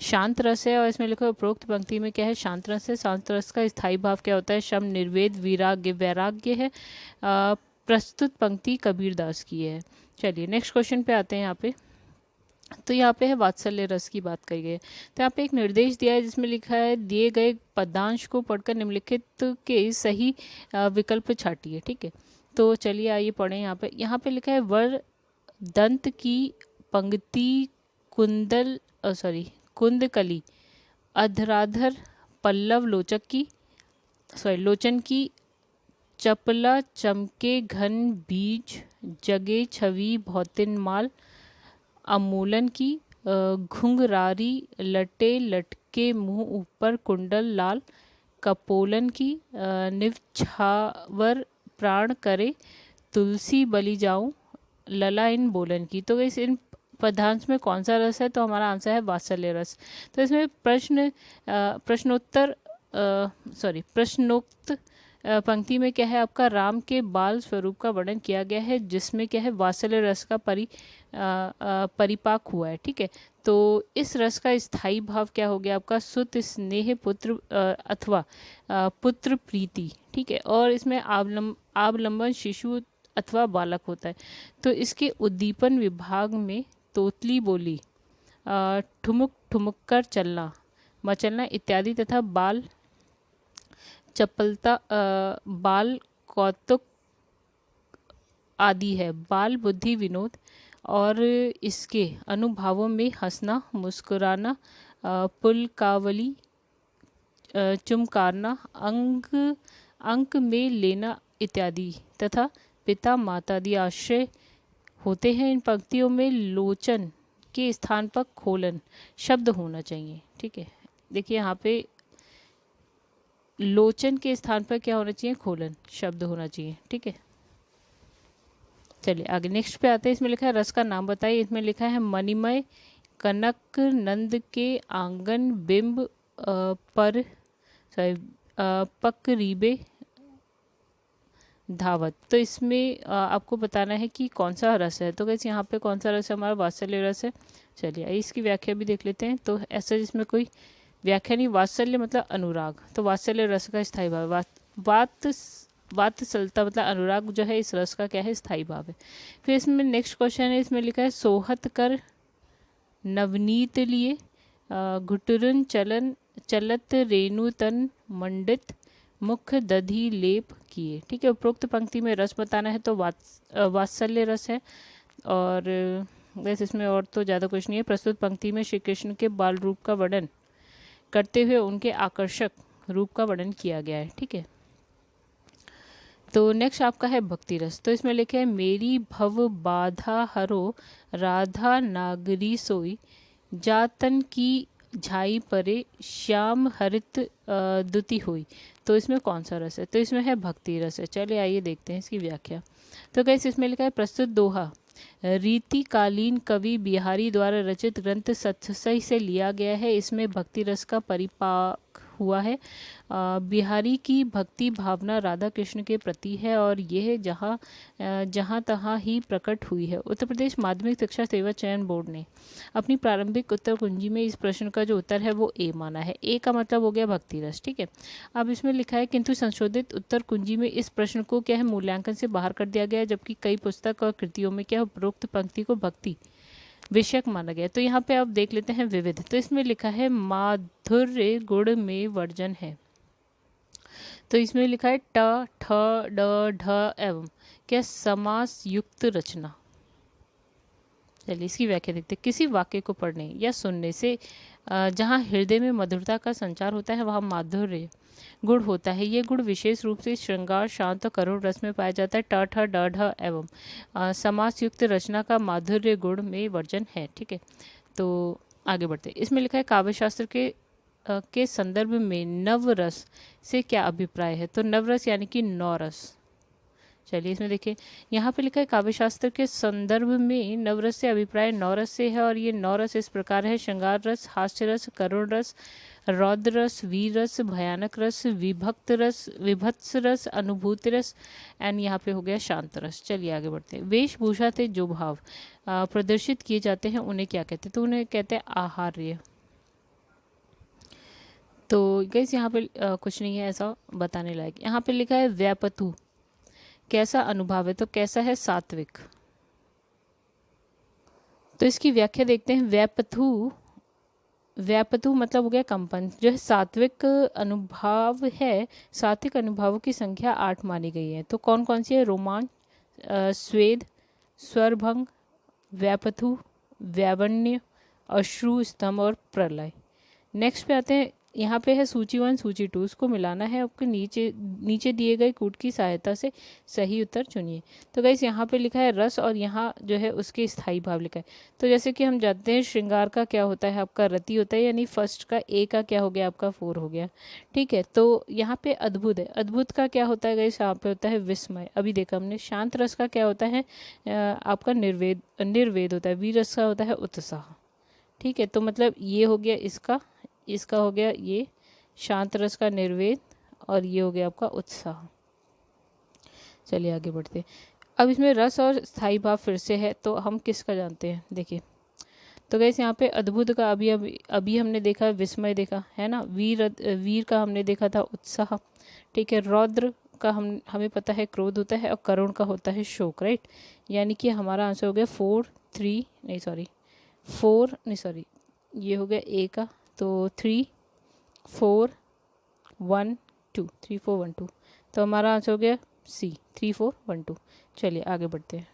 A: शांत रस है। और इसमें लिखा है उपरोक्त पंक्ति में क्या है, शांत रस है। शांत रस का स्थायी भाव क्या होता है, शम, निर्वेद, विराग्य, वैराग्य है। प्रस्तुत पंक्ति कबीरदास की है। चलिए नेक्स्ट क्वेश्चन पे आते हैं। यहाँ पे तो यहाँ पे है वात्सल्य रस की बात कही गई है। तो यहाँ पे एक निर्देश दिया है जिसमें लिखा है दिए गए पदांश को पढ़कर निम्नलिखित के सही विकल्प छाटिए, ठीक है। तो चलिए आइए पढ़ें। यहाँ पे लिखा है वर दंत की पंक्ति कुंदकली अधराधर पल्लव लोचन की चपला चमके घन बीज जगे छवि भौतिन माल अमूलन की, घुंघरारी लटे लटके मुंह ऊपर कुंडल लाल, कपोलन की, निवछावर प्राण करे, तुलसी बलि जाऊं, लला इन बोलन की। तो इस इन पदांश में कौन सा रस है? तो हमारा आंसर है वात्सल्य रस। तो इसमें प्रश्नोक्त पंक्ति में क्या है आपका? राम के बाल स्वरूप का वर्णन किया गया है, जिसमें क्या है? वात्सल्य रस का परिपाक हुआ है। ठीक है, तो इस रस का स्थायी भाव क्या हो गया आपका? सुत स्नेह पुत्र अथवा पुत्र प्रीति। ठीक है, और इसमें आबलंबन शिशु अथवा बालक होता है। तो इसके उद्दीपन विभाग में तोतली बोली, ठुमुक ठुमुक कर चलना, मचलना इत्यादि तथा बाल चपलता, बाल कौतुक आदि है। बाल बुद्धि विनोद और इसके अनुभावों में हंसना, मुस्कुराना, पुलकावली, चुमकारना, अंक में लेना इत्यादि तथा पिता माता आदि आश्रय होते हैं। इन पंक्तियों में लोचन के स्थान पर खोलन शब्द होना चाहिए। ठीक है, देखिए यहाँ पे लोचन के स्थान पर क्या होना चाहिए? खोलन शब्द होना चाहिए। ठीक है, चलिए आगे नेक्स्ट पे आते हैं। इसमें लिखा है रस का नाम बताइए। इसमें लिखा है मणिमय कनक नंद के आंगन बिंब पर पकरीबे धावत। तो इसमें आपको बताना है कि कौन सा रस है। तो कैसे यहाँ पे कौन सा रस है? हमारा वात्सल्य रस है। चलिए इसकी व्याख्या भी देख लेते हैं। तो ऐसा जिसमें कोई व्याख्या नहीं, वात्सल्य मतलब अनुराग, तो वात्सल्य रस का स्थायी भाव। वात्सलता मतलब अनुराग जो है इस रस का क्या है? स्थायी भाव है। फिर इसमें नेक्स्ट क्वेश्चन है, इसमें लिखा है सोहत कर नवनीत लिए, घुटुरन चलत रेणु तन मंडित, मुख दधि लेप किए। ठीक है, उपरोक्त पंक्ति में रस बताना है, तो वात्सल्य रस है। और बस इसमें और तो ज़्यादा कुछ नहीं है। प्रस्तुत पंक्ति में श्री कृष्ण के बाल रूप का वर्णन करते हुए उनके आकर्षक रूप का वर्णन किया गया है। ठीक है, तो नेक्स्ट आपका है भक्ति रस। तो इसमें लिखे है मेरी भव बाधा हरो, राधा नागरी सोई, जातन की झाई परे, श्याम हरित दुति हुई। तो इसमें कौन सा रस है? तो इसमें है भक्ति रस है। चलिए आइए देखते हैं इसकी व्याख्या। तो कैसे इसमें लिखा है प्रस्तुत दोहा रीतिकालीन कवि बिहारी द्वारा रचित ग्रंथ सत्सई से लिया गया है। इसमें भक्ति रस का परिपाक हुआ है। बिहारी की भक्ति भावना राधा कृष्ण के प्रति है और यह जहाँ तहाँ ही प्रकट हुई है। उत्तर प्रदेश माध्यमिक शिक्षा सेवा चयन बोर्ड ने अपनी प्रारंभिक उत्तर कुंजी में इस प्रश्न का जो उत्तर है वो ए माना है। ए का मतलब हो गया भक्ति रस। ठीक है, अब इसमें लिखा है किंतु संशोधित उत्तर कुंजी में इस प्रश्न को क्या है मूल्यांकन से बाहर कर दिया गया है, जबकि कई पुस्तक और कृतियों में क्या उपरोक्त पंक्ति को भक्ति विषयक माना गया। तो यहाँ पे आप देख लेते हैं विविध। तो इसमें लिखा है माधुर्य गुण में वर्जन है। तो इसमें लिखा है ट ठ ड ढ एवं क्या समास युक्त रचना। चलिए इसकी व्याख्या देखते हैं। किसी वाक्य को पढ़ने या सुनने से जहाँ हृदय में मधुरता का संचार होता है वहाँ माधुर्य गुण होता है। ये गुण विशेष रूप से श्रृंगार शांत और करुण रस में पाया जाता है। ट ठ ड ढ एवं समास युक्त रचना का माधुर्य गुण में वर्जन है। ठीक है, तो आगे बढ़ते हैं। इसमें लिखा है काव्यशास्त्र के संदर्भ में नवरस से क्या अभिप्राय है? तो नवरस यानी कि नौरस। चलिए इसमें देखिए यहाँ पे लिखा है काव्यशास्त्र के संदर्भ में नवरस से अभिप्राय नौरस से है और ये नौरस इस प्रकार है श्रृंगार रस, हास्य रस, करुण रस, रौद्र रस, वीर रस, भयानक रस, विभक्त रस, विभत्स रस, अनुभूति रस एंड यहाँ पे हो गया शांत रस। चलिए आगे बढ़ते हैं। वेशभूषा से जो भाव प्रदर्शित किए जाते हैं उन्हें क्या कहते हैं? तो उन्हें कहते हैं आहार्य। तो गैस यहाँ पे कुछ नहीं है ऐसा बताने लायक। यहाँ पे लिखा है व्यापतु कैसा अनुभव है? तो कैसा है? सात्विक। तो इसकी व्याख्या देखते हैं। व्यापतु मतलब हो गया कंपन, जो है सात्विक अनुभाव है। सात्विक अनुभावों की संख्या 8 मानी गई है। तो कौन कौन सी है? रोमांच, स्वेद, स्वरभंग, व्यापथु, व्यावण्य, अश्रु, स्तंभ और प्रलय। नेक्स्ट पे आते हैं। यहाँ पे है सूची 1 सूची 2, उसको मिलाना है आपको। नीचे दिए गए कूट की सहायता से सही उत्तर चुनिए। तो गाइस यहाँ पे लिखा है रस और यहाँ जो है उसके स्थायी भाव लिखा है। तो जैसे कि हम जानते हैं श्रृंगार का क्या होता है आपका रति होता है, यानी फर्स्ट का ए का क्या हो गया आपका 4 हो गया। ठीक है, तो यहाँ पे अद्भुत है, अद्भुत का क्या होता है गाइस यहाँ पे होता है विस्मय। अभी देखा हमने। शांत रस का क्या होता है आपका निर्वेद होता है। वीर रस का होता है उत्साह। ठीक है, तो मतलब ये हो गया इसका हो गया ये शांत रस का निर्वेद और ये हो गया आपका उत्साह। चलिए आगे बढ़ते हैं। अब इसमें रस और स्थायी भाव फिर से है, तो हम किसका जानते हैं देखिए। तो गैस यहाँ पे अद्भुत का अभी हमने देखा विस्मय देखा है ना। वीर का हमने देखा था उत्साह। ठीक है, रौद्र का हमें पता है क्रोध होता है और करुण का होता है शोक, राइट। यानी कि हमारा आंसर हो गया 4 ये हो गया ए का, तो 3 4 1 2 3 4 1 2, तो हमारा आंसर हो गया सी 3 4 1 2। चलिए आगे बढ़ते हैं।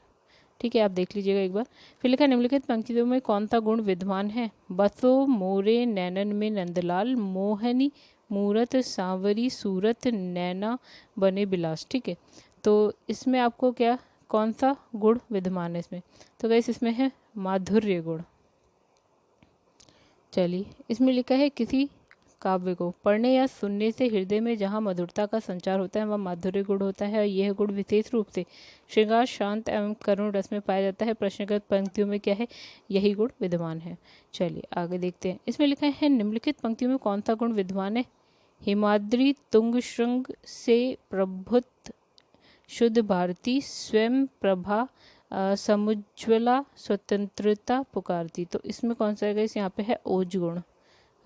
A: ठीक है, आप देख लीजिएगा एक बार। फिर लिखा निम्नलिखित पंक्तियों में कौन सा गुण विद्यमान है। बसो मोरे नैनन में नंदलाल, मोहनी मूरत सांवरी सूरत नैना बने बिलास। ठीक है, तो इसमें आपको क्या कौन सा गुण विद्यमान है इसमें। तो गैस इसमें है माधुर्य गुण। चलिए, इसमें लिखा है किसी काव्य को पढ़ने या सुनने से हृदय में जहाँ मधुरता का संचार होता है वह माधुर्य गुण होता है, और यह गुण विशेष रूप से श्रृंगार शांत एवं करुण रस में पाया जाता है। प्रश्नगत पंक्तियों में क्या है, यही गुण विद्यमान है। चलिए आगे देखते हैं। इसमें लिखा है निम्नलिखित पंक्तियों में कौन सा गुण विद्यमान है। हिमाद्री तुंग श्रृंग से प्रभुत शुद्ध भारती, स्वयं प्रभा समुज्ज्वला स्वतंत्रता पुकारती। तो इसमें कौन सा है, यहाँ पे है ओज गुण।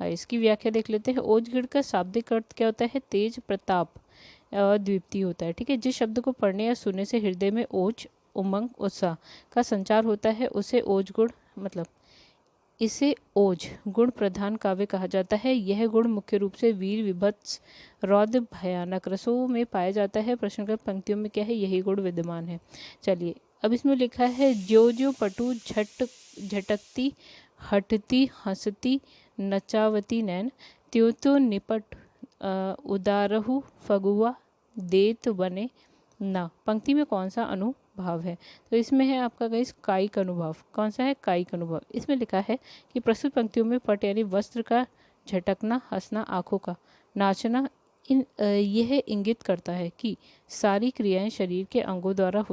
A: इसकी व्याख्या देख लेते हैं। ओज गुण का शाब्दिक अर्थ क्या होता है, तेज, प्रताप, द्वितीय होता है। ठीक है, जिस शब्द को पढ़ने या सुनने से हृदय में ओज, उमंग, उत्साह का संचार होता है उसे ओज गुण मतलब इसे ओज गुण प्रधान काव्य कहा जाता है। यह गुण मुख्य रूप से वीर, विभत्स, रौद्र, भयानक रसों में पाया जाता है। प्रश्नगत पंक्तियों में क्या है, यही गुण विद्यमान है। चलिए, अब इसमें लिखा है जो जो पटु झटकती हटती हंसती नचावती नैन, त्यों त्यों निपट उदारहु फगुआ देत बने ना। पंक्ति में कौन सा अनुभाव है। तो इसमें है आपका गाइस कायिक अनुभाव। कौन सा है, कायिक अनुभाव। इसमें लिखा है कि प्रस्तुत पंक्तियों में पट यानी वस्त्र का झटकना, हंसना, आंखों का नाचना यह इंगित करता है कि सारी क्रियाएं शरीर के अंगों द्वारा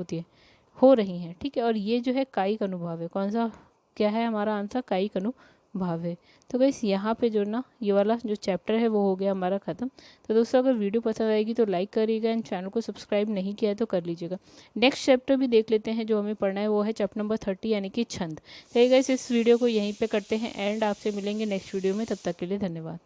A: हो रही हैं। ठीक है, और ये जो है कायिक अनुभाव है। कौन सा क्या है हमारा आंसर, कायिक अनुभाव है। तो गाइस यहाँ पे जो ना ये वाला जो चैप्टर है वो हो गया हमारा ख़त्म। तो दोस्तों अगर वीडियो पसंद आएगी तो लाइक करिएगा, एंड चैनल को सब्सक्राइब नहीं किया है तो कर लीजिएगा। नेक्स्ट चैप्टर भी देख लेते हैं जो हमें पढ़ना है, वो है चैप्टर नंबर 30 यानी कि छंद। तो गाइस इस वीडियो को यहीं पर करते हैं एंड आपसे मिलेंगे नेक्स्ट वीडियो में। तब तक के लिए धन्यवाद।